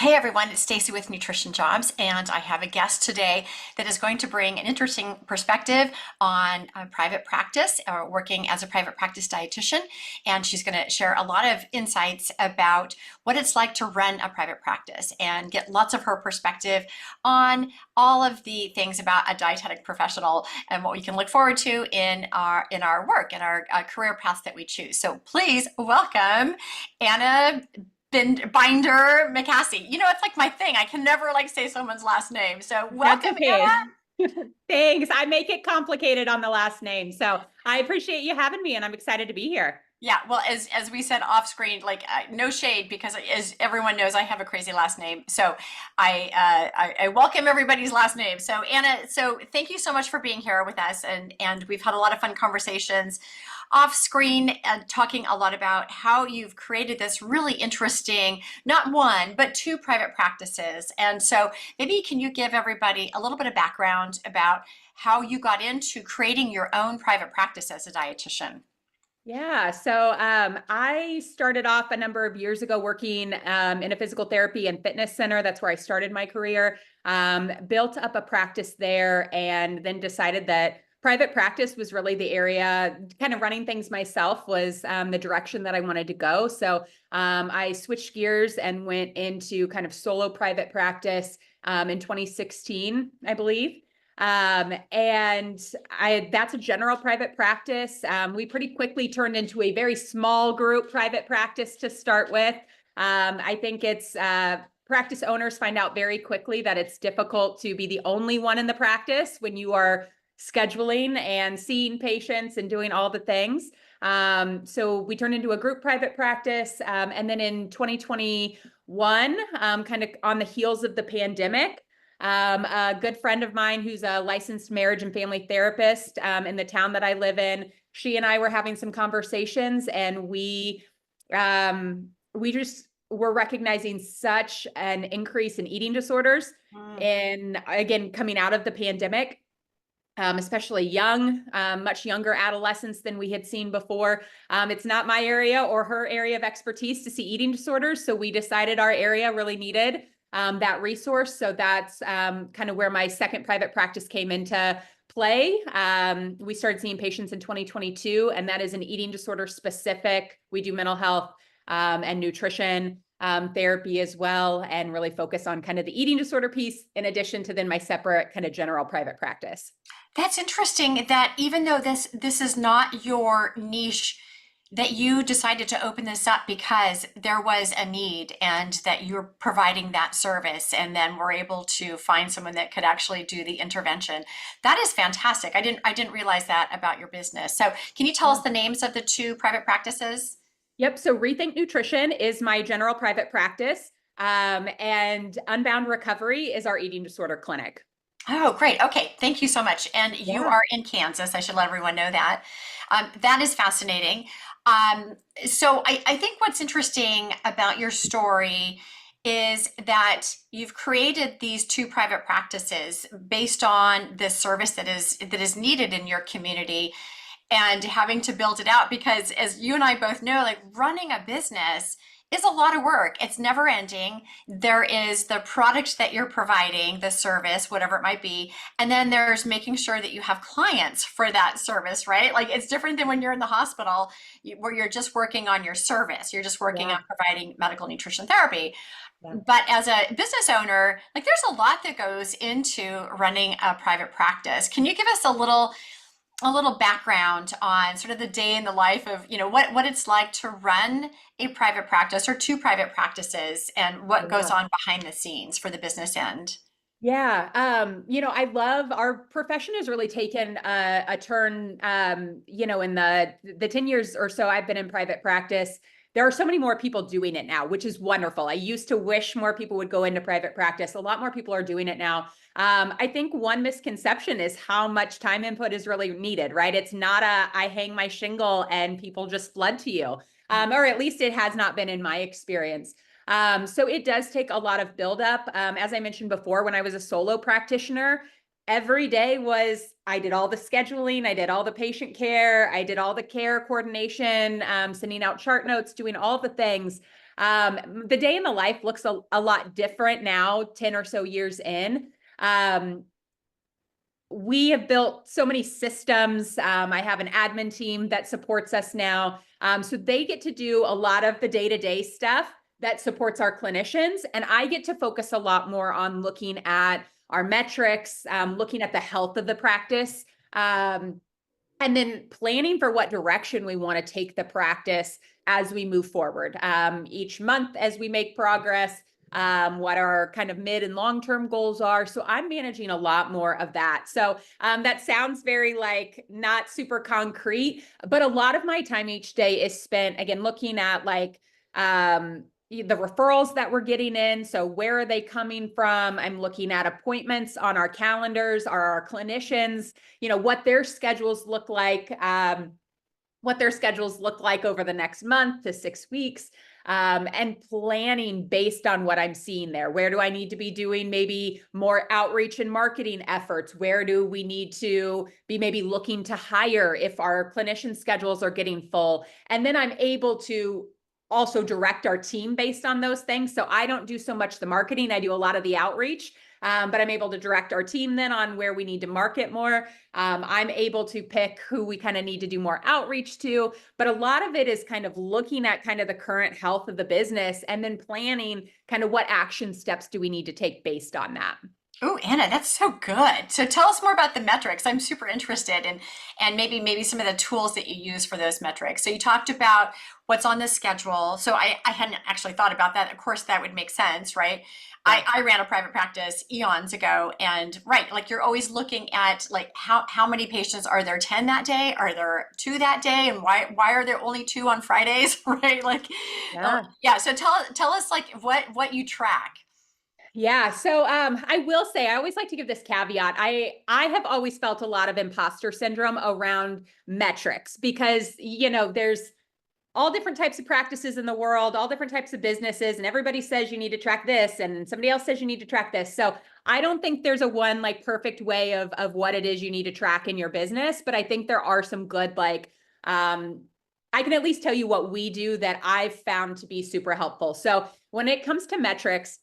Hey everyone, it's Stacey with NutritionJobs, and I have a guest today that is going to bring an interesting perspective on private practice or working as a private practice dietitian. And she's going to share a lot of insights about what it's like to run a private practice and get lots of her perspective on all of the things about a dietetic professional and what we can look forward to in our work and our career paths that we choose. So please welcome Anna Binder McAsey. It's like my thing. I can never say someone's last name. So That's welcome, okay. Anna. Thanks. I make it complicated on the last name. So I appreciate you having me and I'm excited to be here. Yeah, well, as we said off screen, no shade because as everyone knows, I have a crazy last name. So I welcome everybody's last name. So Anna, so thank you so much for being here with us, and we've had a lot of fun conversations off screen and talking a lot about how you've created this really interesting, not one, but two private practices. And so maybe can you give everybody a little bit of background about how you got into creating your own private practice as a dietitian? Yeah. So I started off a number of years ago working in a physical therapy and fitness center. That's where I started my career, built up a practice there, and then decided that private practice was really the area. Kind of running things myself was the direction that I wanted to go. So I switched gears and went into kind of solo private practice in 2016, I believe. And that's a general private practice. We pretty quickly turned into a very small group private practice to start with. I think it's practice owners find out very quickly that it's difficult to be the only one in the practice when you are scheduling and seeing patients and doing all the things. So we turned into a group private practice. And then in 2021, kind of on the heels of the pandemic, a good friend of mine who's a licensed marriage and family therapist in the town that I live in, she and I were having some conversations, and we just were recognizing such an increase in eating disorders, and again, coming out of the pandemic. Especially young, much younger adolescents than we had seen before. It's not my area or her area of expertise to see eating disorders. So we decided our area really needed that resource. So that's kind of where my second private practice came into play. We started seeing patients in 2022, and that is an eating disorder specific. We do mental health and nutrition therapy as well, and really focus on kind of the eating disorder piece in addition to then my separate kind of general private practice. That's interesting that even though this is not your niche, that you decided to open this up because there was a need and that you're providing that service and then we're able to find someone that could actually do the intervention. That is fantastic. I didn't realize that about your business. So can you tell us the names of the two private practices? Yep. So Rethink Nutrition is my general private practice, and Unbound Recovery is our eating disorder clinic. Oh, great. Okay. Thank you so much. And you Yeah. are in Kansas. I should let everyone know that. That is fascinating. So I think what's interesting about your story is that you've created these two private practices based on the service that is needed in your community and having to build it out because as you and I both know, like running a business is a lot of work. It's never ending. There is the product that you're providing, the service, whatever it might be. And then there's making sure that you have clients for that service, right? Like it's different than when you're in the hospital where you're just working on your service. You're just working Yeah. on providing medical nutrition therapy. Yeah. But as a business owner, like there's a lot that goes into running a private practice. Can you give us a little background on sort of the day in the life of, what it's like to run a private practice or two private practices and what goes Yeah. on behind the scenes for the business end? Yeah. I love our profession has really taken a turn, in the 10 years or so I've been in private practice. There are so many more people doing it now, which is wonderful. I used to wish more people would go into private practice. A lot more people are doing it now. I think one misconception is how much time input is really needed, right? It's not I hang my shingle and people just flood to you. Or at least it has not been in my experience. So it does take a lot of buildup. As I mentioned before, when I was a solo practitioner, every day I did all the scheduling, I did all the patient care, I did all the care coordination, sending out chart notes, doing all the things. The day in the life looks a lot different now, 10 or so years in. We have built so many systems. I have an admin team that supports us now. So they get to do a lot of the day-to-day stuff that supports our clinicians. And I get to focus a lot more on looking at our metrics, looking at the health of the practice, and then planning for what direction we want to take the practice as we move forward. Each month as we make progress, what our kind of mid and long-term goals are. So I'm managing a lot more of that. So that sounds very like not super concrete, but a lot of my time each day is spent, again, looking at like the referrals that we're getting in. So where are they coming from? I'm looking at appointments on our calendars, our clinicians, what their schedules look like, over the next month to 6 weeks, and planning based on what I'm seeing there. Where do I need to be doing maybe more outreach and marketing efforts? Where do we need to be maybe looking to hire if our clinician schedules are getting full? And then I'm able to also direct our team based on those things. So I don't do so much the marketing, I do a lot of the outreach. But I'm able to direct our team then on where we need to market more. I'm able to pick who we kind of need to do more outreach to, but a lot of it is kind of looking at kind of the current health of the business and then planning kind of what action steps do we need to take based on that. Oh, Anna, that's so good. So tell us more about the metrics. I'm super interested in, and maybe some of the tools that you use for those metrics. So you talked about what's on the schedule. So I hadn't actually thought about that. Of course, that would make sense, right? I ran a private practice eons ago, and right, like you're always looking at like how many patients are there 10 that day? Are there 2 that day? And why are there only 2 on Fridays? Right? Like, yeah. So tell us like what you track. Yeah. So I will say, I always like to give this caveat. I have always felt a lot of imposter syndrome around metrics because, there's all different types of practices in the world, all different types of businesses, and everybody says you need to track this, and somebody else says you need to track this. So I don't think there's a one like perfect way of what it is you need to track in your business, but I think there are some good I can at least tell you what we do that I've found to be super helpful. So when it comes to metrics,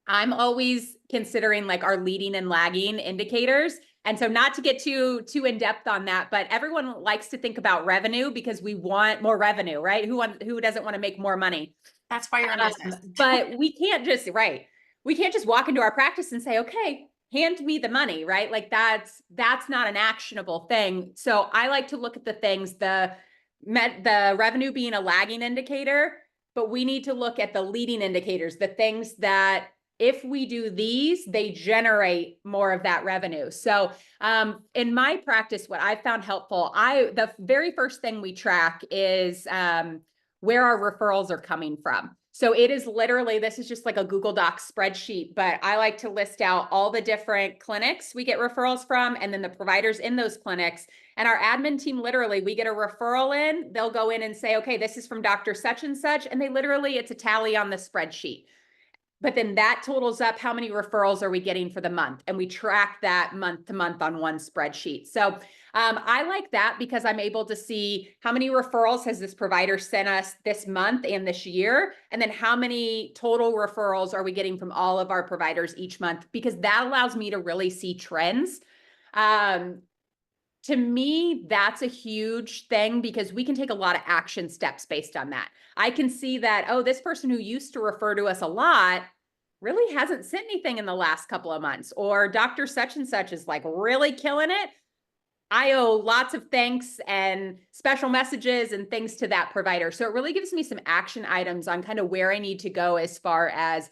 I'm always considering like our leading and lagging indicators. And so not to get too in depth on that, but everyone likes to think about revenue because we want more revenue, right? Who doesn't want to make more money? That's why you're in business. But we can't just walk into our practice and say, okay, hand me the money, right? Like that's not an actionable thing. So I like to look at the things, the revenue being a lagging indicator, but we need to look at the leading indicators, the things that if we do these, they generate more of that revenue. So in my practice, what I found helpful, the very first thing we track is where our referrals are coming from. So it is literally, this is just like a Google Docs spreadsheet, but I like to list out all the different clinics we get referrals from and then the providers in those clinics. And our admin team, literally, we get a referral in, they'll go in and say, okay, this is from Dr. Such and such. And it's a tally on the spreadsheet. But then that totals up how many referrals are we getting for the month? And we track that month to month on one spreadsheet. So I like that because I'm able to see how many referrals has this provider sent us this month and this year, and then how many total referrals are we getting from all of our providers each month, because that allows me to really see trends. To me, that's a huge thing because we can take a lot of action steps based on that. I can see that, oh, this person who used to refer to us a lot really hasn't sent anything in the last couple of months, or Dr. Such and such is like really killing it. I owe lots of thanks and special messages and things to that provider. So it really gives me some action items on kind of where I need to go as far as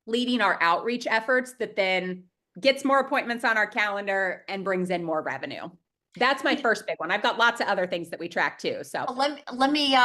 leading our outreach efforts that then gets more appointments on our calendar and brings in more revenue. That's my first big one. I've got lots of other things that we track too. So let me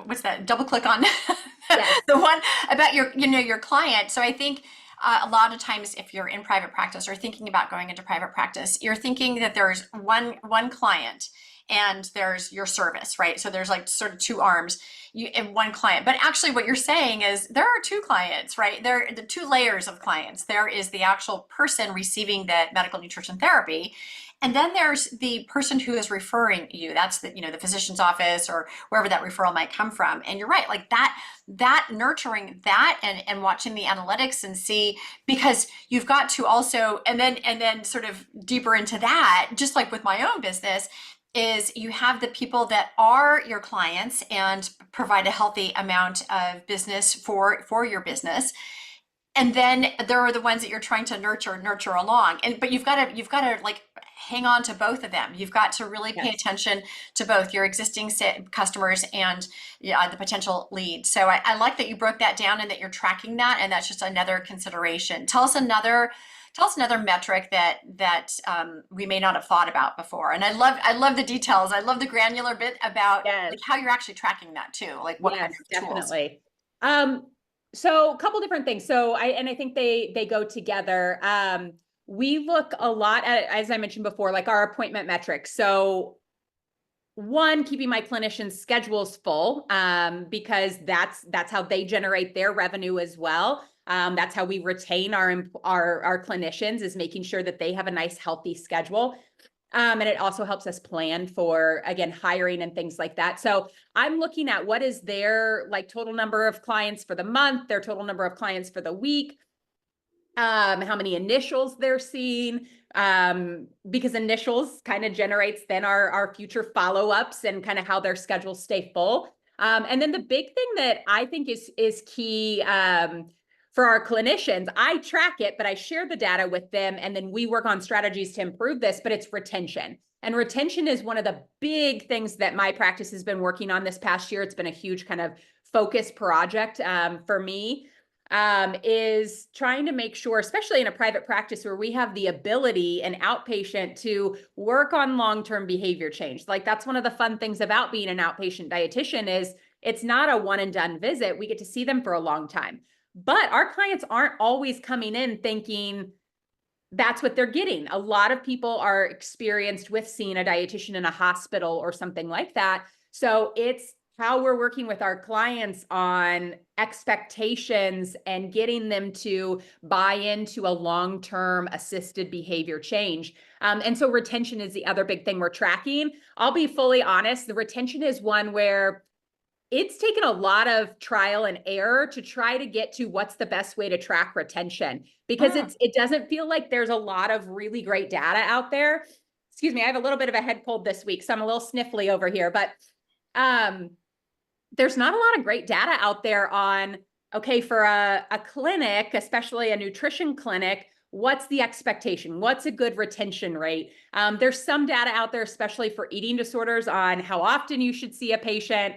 what's that? Double click on yes. the one about your client. So I think a lot of times if you're in private practice or thinking about going into private practice, you're thinking that there's one client and there's your service, right? So there's like sort of two arms in one client. But actually what you're saying is there are two clients, right? There are the two layers of clients. There is the actual person receiving the medical nutrition therapy. And then there's the person who is referring you. That's the, the physician's office or wherever that referral might come from. And you're right, like that nurturing that and watching the analytics and see, because you've got to also, and then sort of deeper into that, just like with my own business, is you have the people that are your clients and provide a healthy amount of business for your business. And then there are the ones that you're trying to nurture along. But you've got to like hang on to both of them. You've got to really pay attention to both your existing customers and the potential lead. So I like that you broke that down and that you're tracking that, and that's just another consideration. Tell us another metric that we may not have thought about before. And I love the details. I love the granular bit about like how you're actually tracking that too. Like what kind of tools? Definitely. So a couple different things. So I think they go together. We look a lot at, as I mentioned before, like our appointment metrics. So one, keeping my clinicians' schedules full, because that's how they generate their revenue as well. That's how we retain our clinicians, is making sure that they have a nice, healthy schedule. And it also helps us plan for, again, hiring and things like that. So I'm looking at what is their like total number of clients for the month, their total number of clients for the week, how many initials they're seeing, because initials kind of generates then our future follow-ups and kind of how their schedules stay full. And then the big thing that I think is key, for our clinicians, I track it, but I share the data with them, and then we work on strategies to improve this, but it's retention. And retention is one of the big things that my practice has been working on this past year. It's been a huge kind of focus project for me, is trying to make sure, especially in a private practice where we have the ability, an outpatient, to work on long-term behavior change. Like that's one of the fun things about being an outpatient dietitian is it's not a one and done visit. We get to see them for a long time. But our clients aren't always coming in thinking that's what they're getting. A lot of people are experienced with seeing a dietitian in a hospital or something like that. So it's how we're working with our clients on expectations and getting them to buy into a long-term assisted behavior change. And so retention is the other big thing we're tracking. I'll be fully honest, the retention is one where it's taken a lot of trial and error to try to get to what's the best way to track retention, because it doesn't feel like there's a lot of really great data out there. Excuse me, I have a little bit of a head cold this week, so I'm a little sniffly over here, but there's not a lot of great data out there on, okay, for a clinic, especially a nutrition clinic, what's the expectation? What's a good retention rate? There's some data out there, especially for eating disorders, on how often you should see a patient,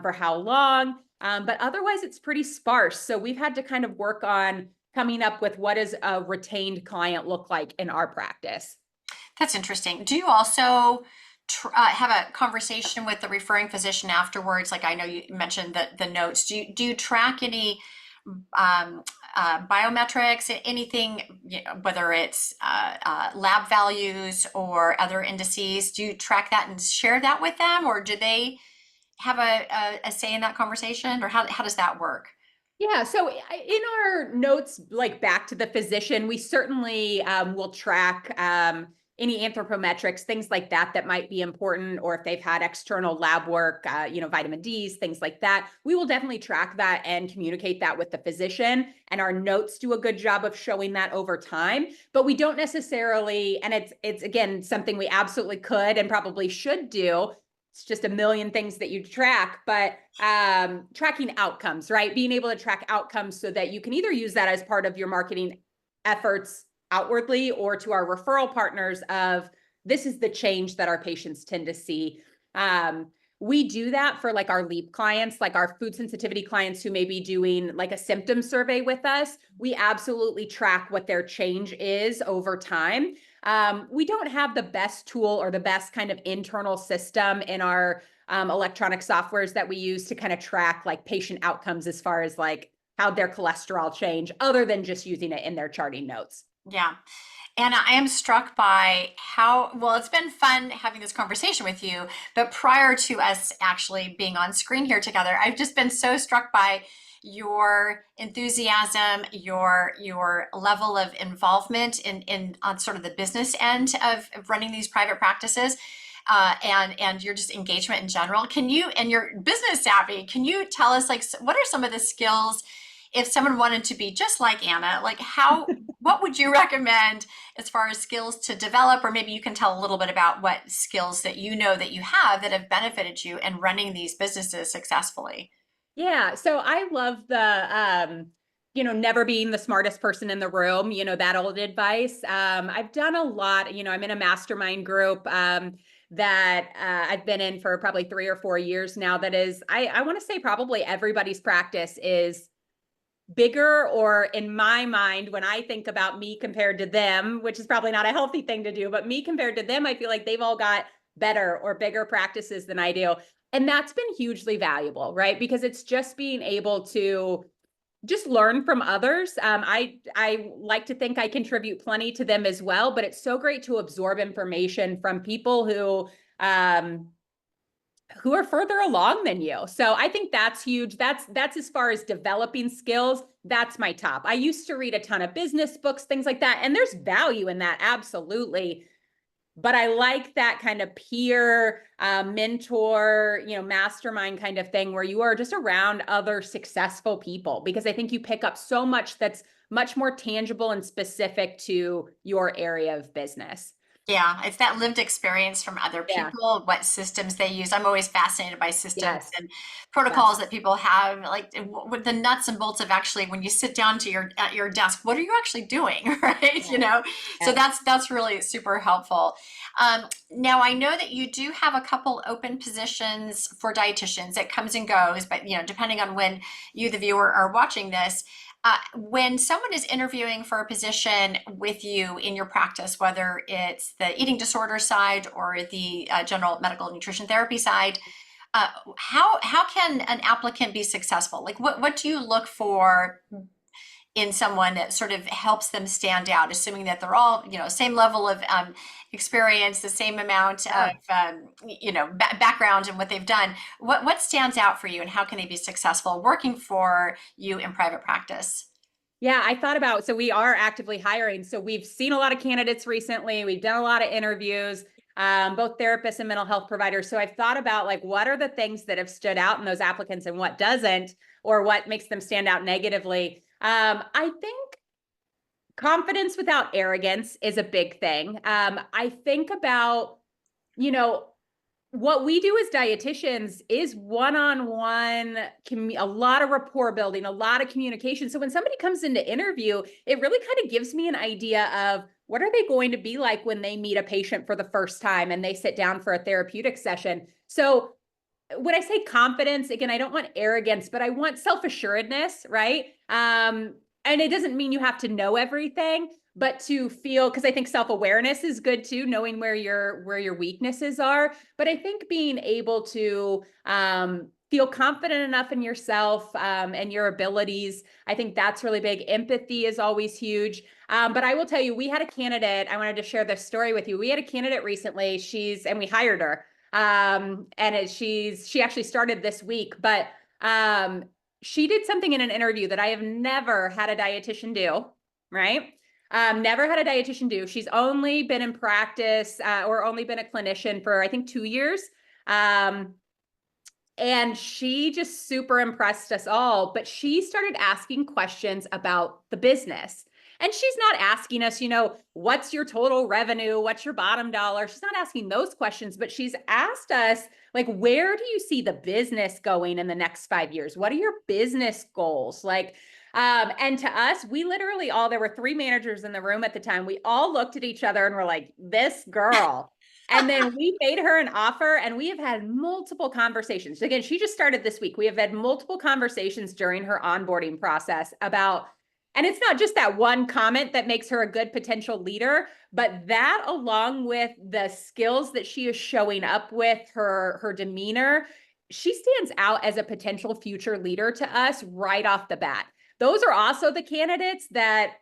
for how long, but otherwise it's pretty sparse. So we've had to kind of work on coming up with what does a retained client look like in our practice. That's interesting. Do you also have a conversation with the referring physician afterwards? Like I know you mentioned the notes. Do you track any biometrics, anything, whether it's lab values or other indices? Do you track that and share that with them, or do they have a say in that conversation, or how does that work? Yeah, so in our notes, like back to the physician, we certainly will track any anthropometrics, things like that might be important, or if they've had external lab work, vitamin Ds, things like that. We will definitely track that and communicate that with the physician, and our notes do a good job of showing that over time. But we don't necessarily, and it's again something we absolutely could and probably should do. It's just a million things that you track, but tracking outcomes, right? Being able to track outcomes so that you can either use that as part of your marketing efforts outwardly or to our referral partners of this is the change that our patients tend to see. We do that for like our LEAP clients, like our food sensitivity clients who may be doing like a symptom survey with us. We absolutely track what their change is over time. We don't have the best tool or the best kind of internal system in our electronic softwares that we use to kind of track like patient outcomes as far as like how their cholesterol change, other than just using it in their charting notes. Yeah. And I am struck by how well it's been fun having this conversation with you. But prior to us actually being on screen here together, I've just been so struck by your enthusiasm, your level of involvement in on sort of the business end of running these private practices. And your just engagement in general. Can you, and your business savvy, can you tell us like what are some of the skills if someone wanted to be just like Anna, like what would you recommend as far as skills to develop? Or maybe you can tell a little bit about what skills that you know that you have that have benefited you in running these businesses successfully. Yeah, so I love the never being the smartest person in the room, that old advice. I've done a lot, I'm in a mastermind group that I've been in for probably 3 or 4 years now. That is, I want to say probably everybody's practice is bigger, or in my mind, when I think about me compared to them, which is probably not a healthy thing to do, but me compared to them, I feel like they've all got better or bigger practices than I do. And that's been hugely valuable, right? Because it's just being able to just learn from others. I like to think I contribute plenty to them as well, but it's so great to absorb information from people who are further along than you. So I think that's huge. That's as far as developing skills. That's my top. I used to read a ton of business books, things like that, and there's value in that, absolutely. But I like that kind of peer mentor, mastermind kind of thing where you are just around other successful people, because I think you pick up so much that's much more tangible and specific to your area of business. Yeah, it's that lived experience from other Yeah. people, what systems they use. I'm always fascinated by systems Yes. and Yes. protocols that people have, like with the nuts and bolts of actually when you sit down to your at your desk, what are you actually doing, right? Yes. So Yes. that's really super helpful. Now I know that you do have a couple open positions for dietitians. It comes and goes, but depending on when you, the viewer, are watching this. When someone is interviewing for a position with you in your practice, whether it's the eating disorder side or the general medical nutrition therapy side, how can an applicant be successful? Like what do you look for in someone that sort of helps them stand out, assuming that they're all same level of experience, the same amount of Yeah. background and what they've done? What stands out for you, and how can they be successful working for you in private practice? Yeah, I thought about, so we are actively hiring. So we've seen a lot of candidates recently. We've done a lot of interviews, both therapists and mental health providers. So I've thought about like, what are the things that have stood out in those applicants and what doesn't, or what makes them stand out negatively? I think confidence without arrogance is a big thing. I think about, you know, what we do as dietitians is one-on-one, a lot of rapport building, a lot of communication. So when somebody comes in to interview, it really kind of gives me an idea of what are they going to be like when they meet a patient for the first time and they sit down for a therapeutic session. So when I say confidence, again, I don't want arrogance, but I want self-assuredness, right? And it doesn't mean you have to know everything, but to feel, because I think self-awareness is good too, knowing where your weaknesses are. But I think being able to feel confident enough in yourself and your abilities, I think that's really big. Empathy is always huge. But I will tell you, we had a candidate. I wanted to share this story with you. We had a candidate recently. And we hired her. She actually started this week, but she did something in an interview that I have never had a dietitian do, right? Never had a dietitian do. She's only been in practice or only been a clinician for, I think, 2 years. And she just super impressed us all, but she started asking questions about the business. And she's not asking us, what's your total revenue? What's your bottom dollar? She's not asking those questions, but she's asked us, like, where do you see the business going in the next 5 years? What are your business goals? And to us, we literally there were 3 managers in the room at the time. We all looked at each other and were like, this girl. And then we made her an offer, and we have had multiple conversations. Again, she just started this week. We have had multiple conversations during her onboarding process about, and it's not just that one comment that makes her a good potential leader, but that along with the skills that she is showing up with, her demeanor, she stands out as a potential future leader to us right off the bat. Those are also the candidates that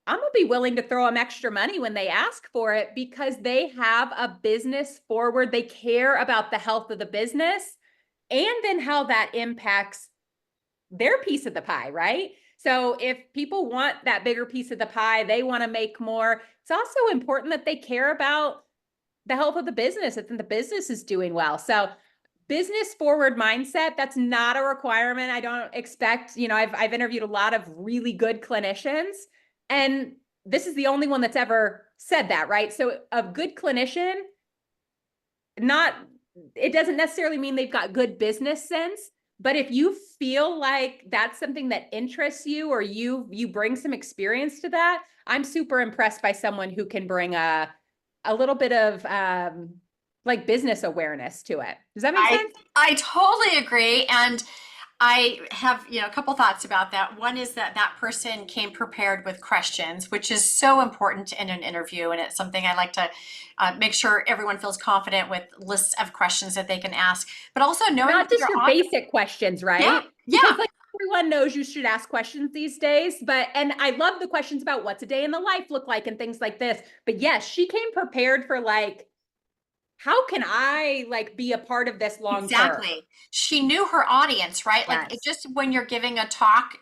I'm gonna be willing to throw them extra money when they ask for it because they have a business forward. They care about the health of the business and then how that impacts their piece of the pie, right? So if people want that bigger piece of the pie, they want to make more. It's also important that they care about the health of the business, and the business is doing well. So business forward mindset, that's not a requirement. I don't expect, I've interviewed a lot of really good clinicians, and this is the only one that's ever said that, right? So a good clinician, not, it doesn't necessarily mean they've got good business sense, but if you feel like that's something that interests you, or you bring some experience to that, I'm super impressed by someone who can bring a little bit of like business awareness to it. Does that make I sense? I totally agree. And I have, a couple thoughts about that. One is that that person came prepared with questions, which is so important in an interview. And it's something I like to make sure everyone feels confident with lists of questions that they can ask, but also knowing Not who just your your audience. basic questions, Yeah, right? yeah, Because like everyone knows you should ask questions these days, and I love the questions about what's a day in the life look like and things like this. But yes, she came prepared for like, how can I like be a part of this long term? exactly. She knew her audience, right? Like it Yes. just when you're giving a talk,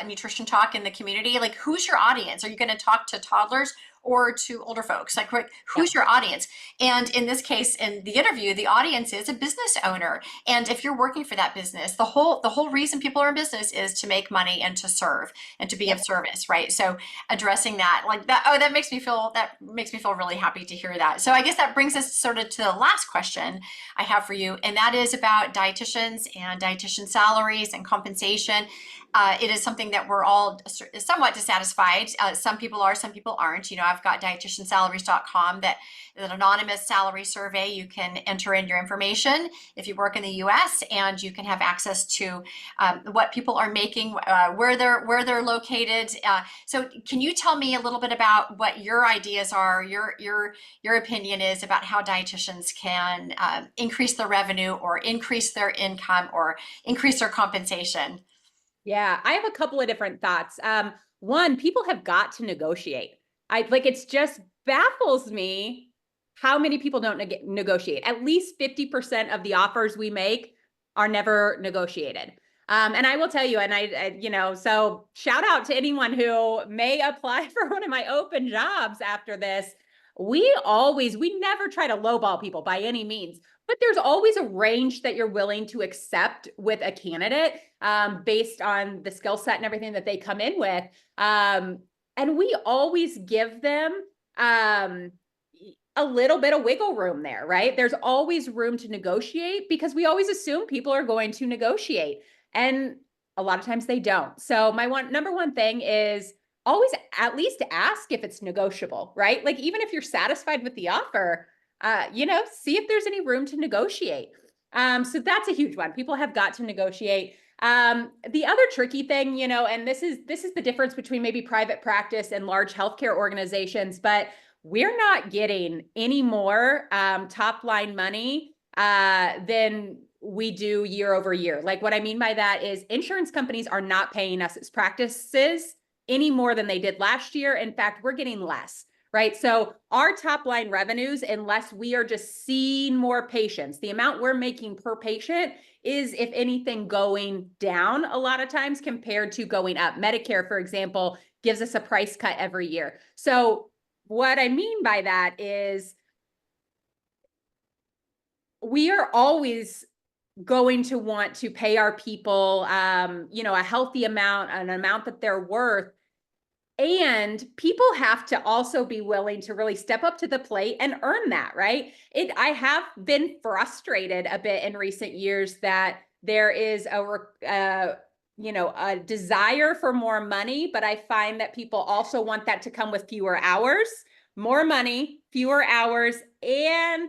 nutrition talk in the community, like who's your audience? Are you going to talk to toddlers or to older folks? Like who's Yep. your audience? And in this case, in the interview, the audience is a business owner. And if you're working for that business, the whole reason people are in business is to make money and to serve and to be of Yep. service, right? So addressing that, like that, oh, that makes me feel really happy to hear that. So I guess that brings us sort of to the last question I have for you, and that is about dietitians and dietitian salaries and compensation. It is something that we're all somewhat dissatisfied. Some people are, some people aren't. I've got dietitiansalaries.com, that an anonymous salary survey. You can enter in your information if you work in the U.S., and you can have access to what people are making, where they're located. So, can you tell me a little bit about what your ideas are, your opinion is about how dietitians can increase their revenue or increase their income or increase their compensation? Yeah, I have a couple of different thoughts. One, people have got to negotiate. It's just baffles me how many people don't negotiate. At least 50% of the offers we make are never negotiated. And I will tell you, and so shout out to anyone who may apply for one of my open jobs after this. We never try to lowball people by any means, but there's always a range that you're willing to accept with a candidate, based on the skill set and everything that they come in with. And we always give them a little bit of wiggle room there, right? There's always room to negotiate because we always assume people are going to negotiate. And a lot of times they don't. So my number one thing is always at least ask if it's negotiable, right? Like even if you're satisfied with the offer, see if there's any room to negotiate. So that's a huge one. People have got to negotiate. The other tricky thing, and this is the difference between maybe private practice and large healthcare organizations, but we're not getting any more top line money than we do year over year. Like what I mean by that is insurance companies are not paying us as practices any more than they did last year. In fact, we're getting less. Right. So our top line revenues, unless we are just seeing more patients, the amount we're making per patient is, if anything, going down a lot of times compared to going up. Medicare, for example, gives us a price cut every year. So what I mean by that is we are always going to want to pay our people, a healthy amount, an amount that they're worth. And people have to also be willing to really step up to the plate and earn that, right? I have been frustrated a bit in recent years that there is a desire for more money, but I find that people also want that to come with fewer hours, more money, fewer hours, and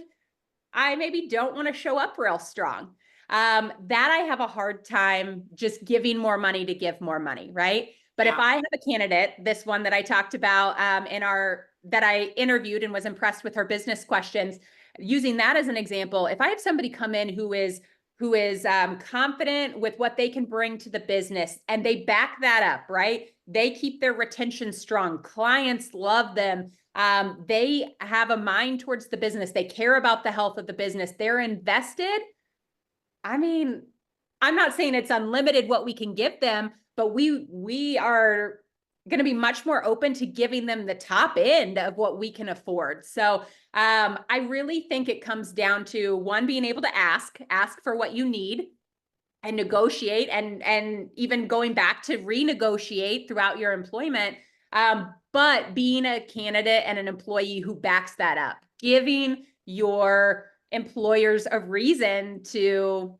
I maybe don't want to show up real strong. That I have a hard time just giving more money to give more money, right? But if Yeah. I have a candidate, this one that I talked about that I interviewed and was impressed with her business questions, using that as an example, if I have somebody come in who is who is confident with what they can bring to the business, and they back that up, right? They keep their retention strong. Clients love them. They have a mind towards the business. They care about the health of the business. They're invested. I mean, I'm not saying it's unlimited what we can give them, but we are going to be much more open to giving them the top end of what we can afford. So I really think it comes down to one, being able to ask for what you need and negotiate, and even going back to renegotiate throughout your employment. But being a candidate and an employee who backs that up, giving your employers a reason to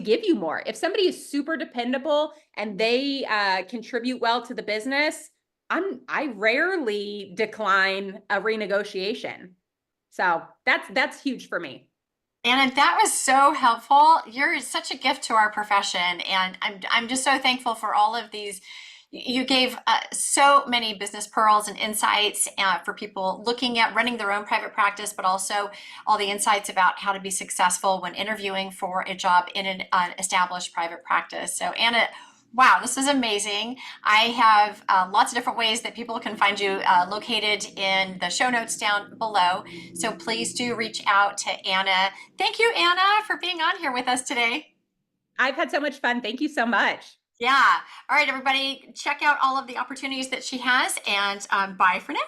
give you more. If somebody is super dependable and they contribute well to the business, I rarely decline a renegotiation. So that's huge for me. Anna, that was so helpful. You're such a gift to our profession, and I'm just so thankful for all of these. You gave so many business pearls and insights for people looking at running their own private practice, but also all the insights about how to be successful when interviewing for a job in an established private practice. So Anna, wow, this is amazing. I have lots of different ways that people can find you located in the show notes down below. So please do reach out to Anna. Thank you, Anna, for being on here with us today. I've had so much fun. Thank you so much. Yeah. All right, everybody, check out all of the opportunities that she has, and bye for now.